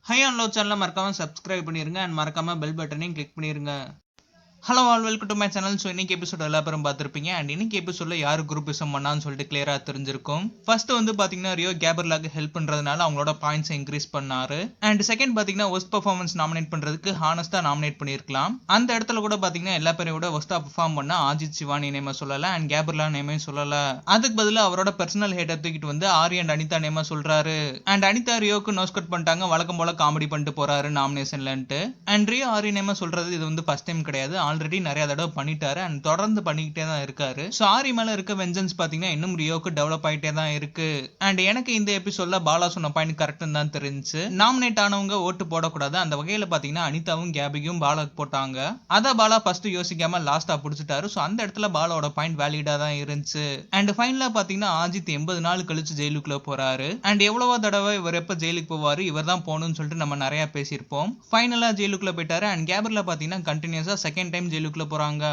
High and low சேனலை மறக்காம subscribe பண்ணிருங்க அண்ட் மறக்காம பெல் பட்டனையும் கிளிக் பண்ணிருங்க. Hello all welcome to my channel. So இன்னைக்கு எபிசோட் எல்லா பேரும் பார்த்துருப்பீங்க அண்ட் இன்னைக்கு எபிசோட்ல யாரு குரூப்பிசம் பண்ணான்னு சொல்லிட்டு கிளியரா தெரிஞ்சிருக்கும். ஃபர்ஸ்ட் வந்து பாத்தீங்கன்னா ரியோ கேப்ரியலாக்கு ஹெல்ப் பண்றதுனால அவங்களோட பாயிண்ட்ஸ் இன்க்ரீஸ் பண்ணாரு. அண்ட் செகண்ட் பாத்தீங்கன்னா ஒஸ்ட் பெர்ஃபார்மன்ஸ் நாமினேட் பண்றதுக்கு ஹானஸ்டா நாமினேட் பண்ணிருக்கலாம். அந்த இடத்துல கூட பாத்தீங்கன்னா எல்லா பேரையும் கூட ஒஸ்டா பெர்ஃபார்ம் பண்ண அஜித் சிவானி நேம சொல்லல அண்ட் கேப்ரியலா நேமே சொல்லல. அதுக்கு பதிலா அவரோட பர்சனல் ஹேட்டை தூக்கிட்டு வந்து ஆரி அண்ட் அனிதா நேம சொல்றாரு. அண்ட் அனிதா ரியோக்கு நோஸ் கட் பண்ணிட்டாங்க, வழக்கம் போல காமெடி பண்ணிட்டு போறாரு நாமினேஷன்லன்ட்டு. அண்ட் ரியோ ஆரி நேம சொல்றது இது வந்து ஃபர்ஸ்ட் டைம் கிடையாது, ஆல்ரெடி நிறைய தடவை பண்ணிட்டாரு அண்ட் தொடர்ந்து பண்ணிக்கிட்டே தான் இருக்காரு. ஸோ ஆரி மேல இருக்க வெஞ்சன்ஸ் பாத்தீங்கன்னா இன்னும் ரியோக்கு டெவலப் ஆயிட்டே தான் இருக்கு. அண்ட் எனக்கு இந்த எபிசோட்ல பாலா சொன்ன பாயிண்ட் கரெக்ட்னு தான் தெரிஞ்சு. நாமினேட் ஆனவங்க ஓட்டு போடக்கூடாது, அந்த வகையில பாத்தீங்கன்னா அனிதாவும் கேபியும் பாலாக்கு போட்டாங்க. அத பாலா ஃபர்ஸ்ட் யோசிக்காம லாஸ்டா புடிச்சிட்டாரு. ஸோ அந்த இடத்துல பாலாவோட பாயிண்ட் வேலிடா தான் இருந்துச்சு. அண்ட் ஃபைனலா பாத்தீங்கன்னா அஜித் 80 நாள் கழிச்சு ஜெயிலுக்குள்ள போறாரு. அண்ட் எவ்வளவோ தடவை இவர் எப்ப ஜெயிலுக்கு போவாரு, இவர் தான் போகணும்னு சொல்லிட்டு நம்ம நிறைய பேசியிருப்போம். ஃபைனலா ஜெயிலுக்குள்ள போயிட்டாரு. அண்ட் கேப்ரியலா பாத்தீங்கன்னா கண்டினியூஸா செகண்ட் டைம் ஜெயிலுக்குள்ள போறாங்க.